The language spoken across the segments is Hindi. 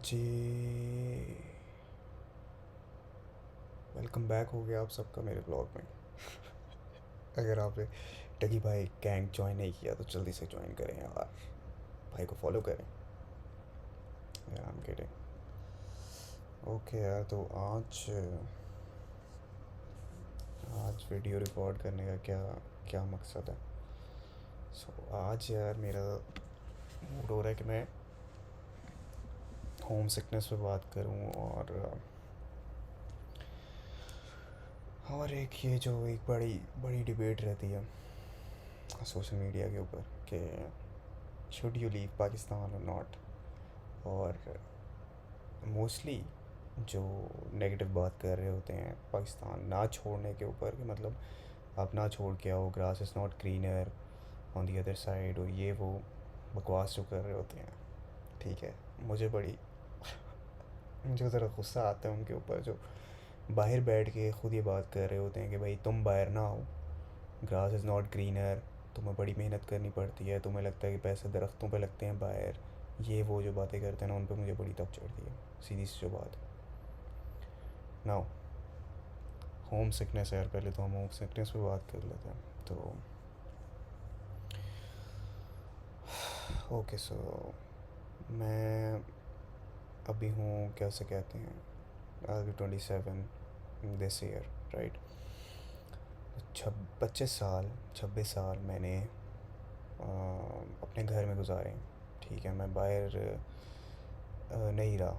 जी, वेलकम बैक हो गया आप सबका मेरे ब्लॉग में। अगर आपने टगी भाई गैंग ज्वाइन नहीं किया तो जल्दी से ज्वाइन करें यार, भाई को फॉलो करें यार। I am kidding. ओके यार, तो आज आज वीडियो रिकॉर्ड करने का क्या क्या मकसद है। आज यार मेरा मूड हो रहा है कि मैं होम सिकनेस पे बात करूं, और एक ये जो एक बड़ी बड़ी डिबेट रहती है सोशल मीडिया के ऊपर कि शुड यू लीव पाकिस्तान और नॉट। और मोस्टली जो नेगेटिव बात कर रहे होते हैं पाकिस्तान ना छोड़ने के ऊपर, कि मतलब आप ना छोड़ के आओ, grass is not greener on the other side, और ये वो बकवास जो कर रहे होते हैं। ठीक है, मुझे बड़ी मुझे ज़रा गुस्सा आता है उनके ऊपर, जो बाहर बैठ के ख़ुद ये बात कर रहे होते हैं कि भाई तुम बाहर ना आओ, ग्रास इज़ नॉट ग्रीनर, तुम्हें बड़ी मेहनत करनी पड़ती है, तुम्हें लगता है कि पैसे दरख्तों पे लगते हैं बाहर, ये वो जो बातें करते हैं ना, उन पर मुझे बड़ी तब चढ़ती है। सीधी सी जो बात नाउ, होम सिकनेस है यार। पहले तो हम होम सिकनेस पे बात कर लेते हैं। तो ओके, सो मैं अभी हूँ, कैसे कहते हैं, आई बी 27 दिस ईयर, राइट। 26 साल मैंने अपने घर में गुजारे। ठीक है, मैं बाहर नहीं रहा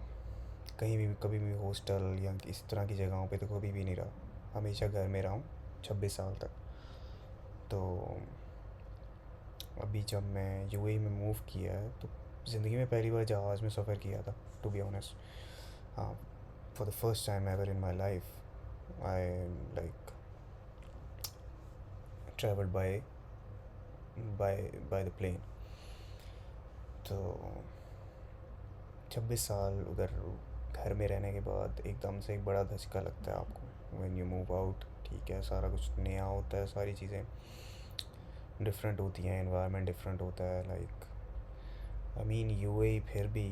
कहीं भी, कभी भी हॉस्टल या इस तरह की जगहों पे तो कभी भी नहीं रहा। हमेशा घर में रहा हूँ 26 साल तक। तो अभी जब मैं यूएई में मूव किया है तो ज़िंदगी में पहली बार जहाज़ में सफ़र किया था, टू बी ऑनेस्ट। हाँ, for the first time ever in my life I like travelled by by the plane. तो 26 साल उधर घर में रहने के बाद एकदम से एक बड़ा धचका लगता है आपको व्हेन यू मूव आउट। ठीक है, सारा कुछ नया होता है, सारी चीज़ें डिफरेंट होती हैं, एनवायरनमेंट डिफरेंट होता है। लाइक आई मीन यूएई फिर भी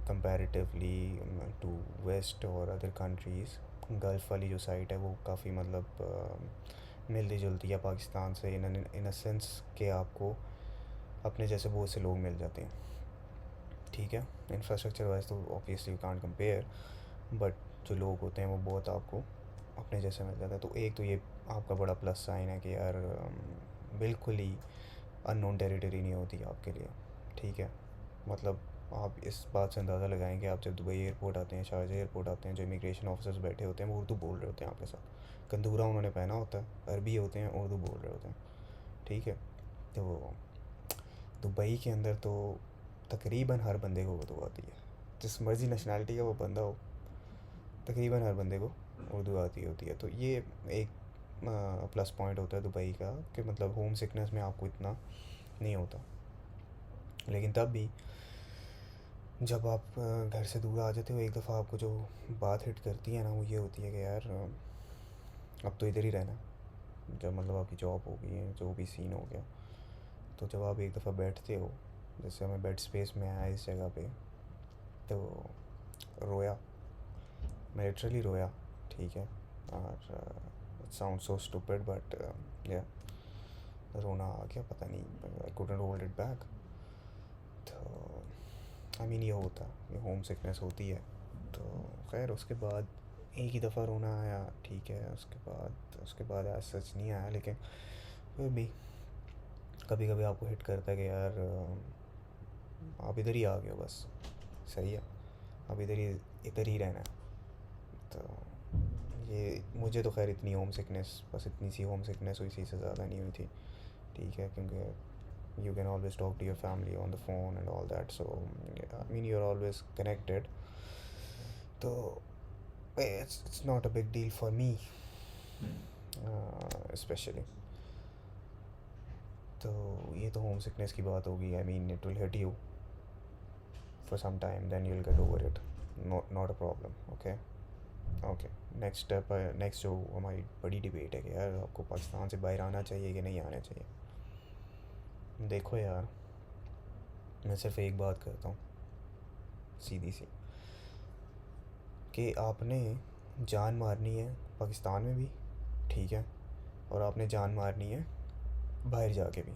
कंपैरेटिवली टू वेस्ट और अदर कंट्रीज़, गल्फ़ वाली जो साइड है वो काफ़ी मतलब मिलती जुलती है पाकिस्तान से, इन अ सेंस कि आपको अपने जैसे बहुत से लोग मिल जाते हैं। ठीक है, इंफ्रास्ट्रक्चर वाइज तो obviously you can't compare, but जो लोग होते हैं वो बहुत आपको अपने जैसे मिल जाता है। तो एक तो ये आपका बड़ा प्लस साइन है कि यार बिल्कुल ही अननोन टेरिटरी नहीं होती आपके लिए। ठीक है, मतलब आप इस बात से अंदाज़ा लगाएं कि आप जब दुबई एयरपोर्ट आते हैं, शारजा एयरपोर्ट आते हैं, जो इमिग्रेशन ऑफिसर्स बैठे होते हैं वो उर्दू बोल रहे होते हैं आपके साथ। कंदूरा उन्होंने पहना होता है, अरबी होते हैं, उर्दू बोल रहे होते हैं। ठीक है, तो दुबई के अंदर तो तकरीबन हर बंदे को उर्दू आती है, जिस मर्ज़ी नेशनैलिटी का वो बंदा हो, तकरीबन हर बंदे को उर्दू आती होती है। तो ये एक प्लस पॉइंट होता है दुबई का, कि मतलब होम सिकनेस में आपको इतना नहीं होता। लेकिन तब भी जब आप घर से दूर आ जाते हो, एक दफ़ा आपको जो बात हिट करती है ना, वो ये होती है कि यार अब तो इधर ही रहना है। जब मतलब आपकी जॉब हो गई है, जो भी सीन हो गया, तो जब आप एक दफ़ा बैठते हो, जैसे हमें बेड स्पेस में आया इस जगह पे, तो रोया, मैं लिटरली रोया। ठीक है, और it sound so stupid but या रोना आ गया, पता नहीं, I couldn't hold it back. तो आई मीन ये होता, ये होम सिकनेस होती है। तो खैर उसके बाद एक ही दफ़ा रोना आया। ठीक है, उसके बाद आज सच नहीं आया, लेकिन फिर भी कभी कभी आपको हिट करता है कि यार आप इधर ही आ गए हो, बस सही है, अब इधर ही रहना है। तो ये मुझे तो खैर इतनी होम सिकनेस, बस इतनी सी होम सिकनेस हुई थी, इससे ज़्यादा नहीं हुई थी। ठीक है, क्योंकि you can always talk to your family on the phone and all that, so yeah, I mean you're always connected. So it's not a big deal for me, especially. तो ये तो होम सिकनेस की बात होगी। I mean it will hit you for some time, then you will get over it, not a problem. Okay okay, next step, next जो हमारी बड़ी डिबेट है कि यार आपको पाकिस्तान से बाहर आना चाहिए कि नहीं आना चाहिए। देखो यार, मैं सिर्फ एक बात करता हूँ, सीधी सी, कि आपने जान मारनी है पाकिस्तान में भी, ठीक है, और आपने जान मारनी है बाहर जाके भी,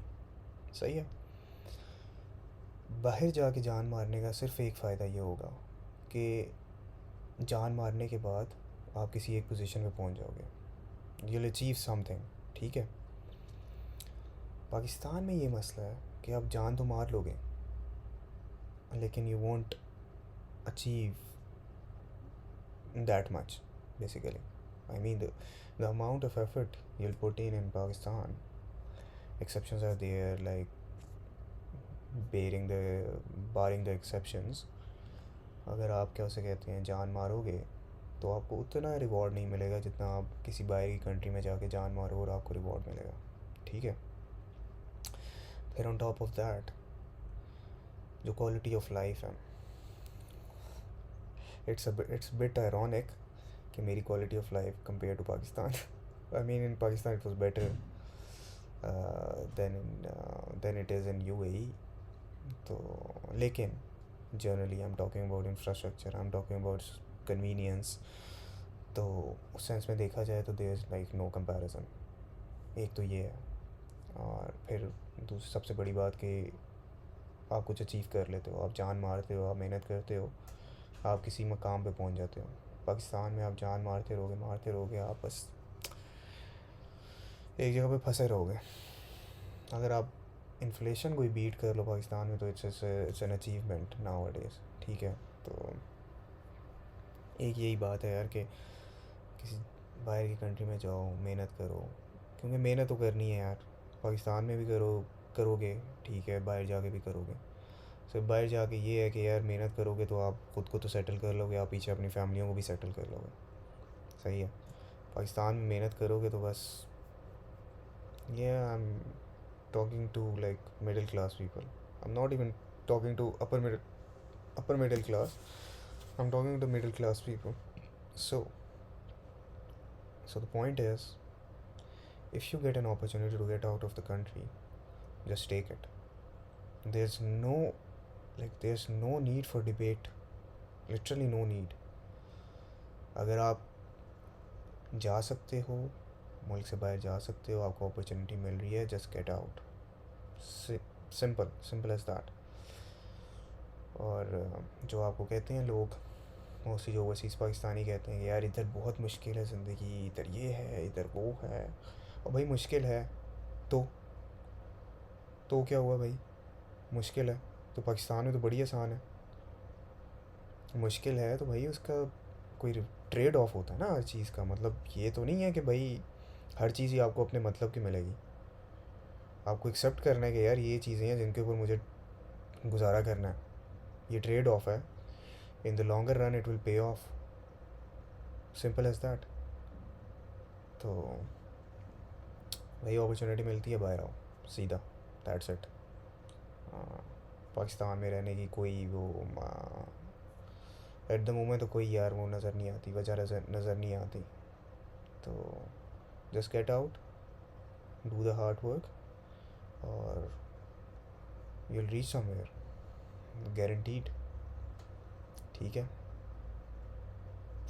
सही है। बाहर जाके जान मारने का सिर्फ एक फ़ायदा ये होगा कि जान मारने के बाद आप किसी एक पोजीशन पे पहुंच जाओगे, यू विल अचीव समथिंग, ठीक है। पाकिस्तान में ये मसला है कि आप जान तो मार लोगे लेकिन you won't achieve that much basically. I mean the amount of effort you'll put in Pakistan, exceptions are there, like barring the exceptions, अगर आप क्या उसे कहते हैं जान मारोगे तो आपको उतना रिवॉर्ड नहीं मिलेगा जितना आप किसी बाहर की कंट्री में जाके जान मारो और आपको रिवॉर्ड मिलेगा, ठीक है। फिर ऑन टॉप ऑफ दैट जो क्वालिटी ऑफ लाइफ है, इट्स बिट आयरॉनिक कि मेरी quality of life compare to Pakistan I mean in Pakistan it was better than it is in UAE. तो लेकिन generally I am talking about infrastructure, I am talking about convenience, तो उस सेंस में देखा जाए तो there is like no comparison. एक तो ये है, और फिर दूसरी सबसे बड़ी बात कि आप कुछ अचीव कर लेते हो, आप जान मारते हो, आप मेहनत करते हो, आप किसी मकाम पे पहुंच जाते हो। पाकिस्तान में आप जान मारते रहोगे, आप बस एक जगह पे फंसे रहोगे। अगर आप इन्फ्लेशन को ही बीट कर लो पाकिस्तान में तो it's an achievement now days, ठीक है। तो एक यही बात है यार कि किसी बाहर की कंट्री में जाओ, मेहनत करो, क्योंकि मेहनत तो करनी है यार, पाकिस्तान में भी करोगे, ठीक है, बाहर जाके भी करोगे। सिर्फ बाहर जाके ये है कि यार मेहनत करोगे तो आप खुद को तो सेटल कर लोगे, आप पीछे अपनी फैमिलियों को भी सेटल कर लोगे, सही है। पाकिस्तान में मेहनत करोगे तो बस ये I am talking to like middle class people, I am not even talking to upper middle class, I'm talking to middle class people. So the point is, if you get an opportunity to get out of the country, just take it. There's no need for debate, literally no need. अगर आप जा सकते हो, मुल्क से बाहर जा सकते हो, आपको अपॉर्चुनिटी मिल रही है, just get out, simple as that. और जो आपको कहते हैं लोग मोस्टली जो ओवरसीज़ पाकिस्तानी कहते हैं कि यार इधर बहुत मुश्किल है ज़िंदगी, इधर ये है, इधर वो है, और भाई मुश्किल है तो क्या हुआ भाई, मुश्किल है तो पाकिस्तान में तो बड़ी आसान है। मुश्किल है तो भाई उसका कोई ट्रेड ऑफ होता है ना हर चीज़ का, मतलब ये तो नहीं है कि भाई हर चीज़ ही आपको अपने मतलब की मिलेगी। आपको एक्सेप्ट करना है कि यार ये चीज़ें हैं जिनके ऊपर मुझे गुजारा करना है, ये ट्रेड ऑफ है, in the longer run it will pay off, simple as that. तो वही अपॉर्चुनिटी मिलती है, बाहर आओ सीधा, दैट्स इट। पाकिस्तान में रहने की कोई वो एट द मोमेंट तो कोई यार वो नज़र नहीं आती, वजह नज़र नहीं आती। तो just get out, do the hard work, और you will reach somewhere, guaranteed, ठीक है।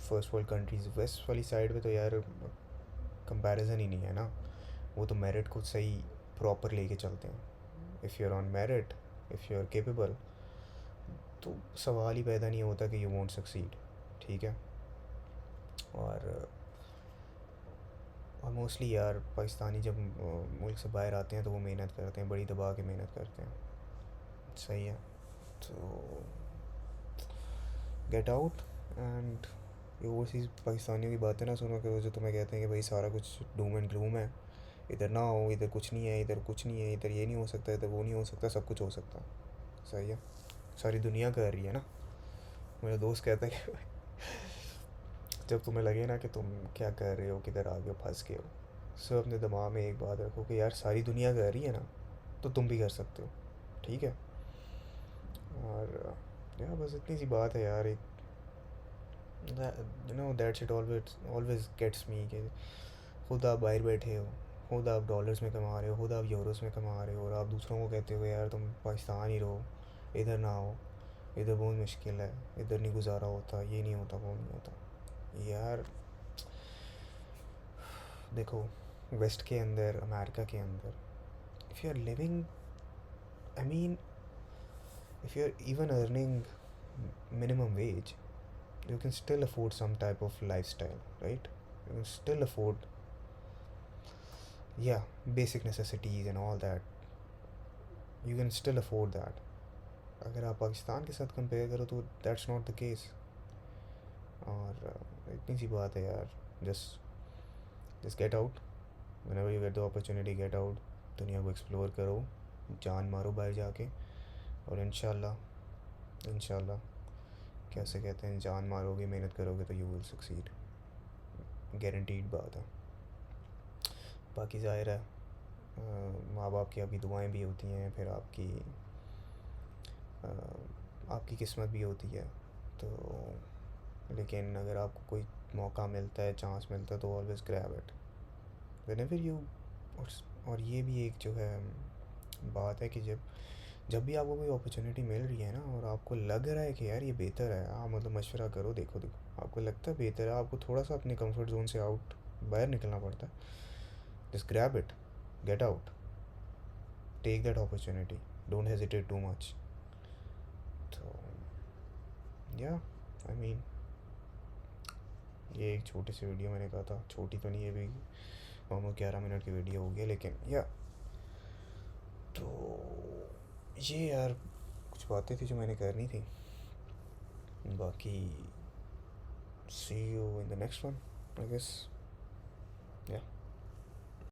फर्स्ट वर्ल्ड कंट्रीज़ वेस्ट वाली साइड पे तो यार कंपैरिजन ही नहीं है ना, वो तो मेरिट को सही प्रॉपर लेके चलते हैं। If you are on merit, if you are capable, तो सवाल ही पैदा नहीं होता कि यू वोंट सक्सीड, ठीक है। और मोस्टली यार पाकिस्तानी जब मुल्क से बाहर आते हैं तो वो मेहनत करते हैं, बड़ी दबा के मेहनत करते हैं, सही है। तो गेट आउट, एंड ये ओवरसीज़ पाकिस्तानियों की बातें ना सुनो कि जो तुम्हें कहते हैं कि भाई सारा कुछ डूम एंड ग्लूम है, इधर ना हो, इधर कुछ नहीं है, इधर कुछ नहीं है, इधर ये नहीं हो सकता, इधर वो नहीं हो सकता, सब कुछ हो सकता, सही है। सारी दुनिया कर रही है ना। मेरा दोस्त कहता है कि जब तुम्हें लगे ना कि तुम क्या कर रहे हो, किधर आ गए हो, फंस गए हो, सब अपने दिमाग में एक बात रखो कि यार सारी दुनिया कर रही है ना, तो तुम भी कर सकते हो, ठीक है। और यार बस इतनी सी बात है यार, एक you know that's it, always gets me कि खुद आप बाहर बैठे हो, खुद आप डॉलर्स में कमा रहे हो, खुद आप यूरोस में कमा रहे हो, और आप दूसरों को कहते हो यार तुम पाकिस्तान ही रहो, इधर ना आओ, इधर बहुत मुश्किल है, इधर नहीं गुजारा होता, ये नहीं होता, वो नहीं होता यार। देखो, वेस्ट के अंदर, अमेरिका के अंदर, if you are living, I mean, if you are even earning minimum wage, you can still afford some type of lifestyle, right? You can still afford, yeah, basic necessities and all that. You can still afford that. अगर आप पाकिस्तान के साथ कंपेयर करो तो दैट्स नॉट द केस। और इतनी सी बात है यार, just just get out, whenever you get the opportunity, get out, दुनिया को एक्सप्लोर करो, जान मारो बाहर जाके, और इंशाल्लाह, इंशाल्लाह, कैसे कहते हैं, जान मारोगे, मेहनत करोगे तो यू विल सक्सीड, गारंटीड बात है। बाकी ज़ाहिर है, माँ बाप की आपकी दुआएं भी होती हैं, फिर आपकी किस्मत भी होती है। तो लेकिन अगर आपको कोई मौका मिलता है, चांस मिलता है, तो always grab it whenever you. और ये भी एक जो है बात है कि जब जब भी आपको कोई अपॉर्चुनिटी मिल रही है ना, और आपको लग रहा है कि यार ये बेहतर है, आप मतलब मशवरा करो, देखो देखो आपको लगता है बेहतर है, आपको थोड़ा सा अपने कंफर्ट जोन से आउट बाहर निकलना पड़ता है, just grab it, get out, take that opportunity, don't hesitate too much. तो या, आई मीन, ये एक छोटी सी वीडियो मैंने कहा था, छोटी तो नहीं है भी, ऑलमोस्ट 11 मिनट की वीडियो हो गया, लेकिन या, तो ये यार कुछ बातें थी जो मैंने करनी थी। बाकी see you in the next one, I guess. Yeah.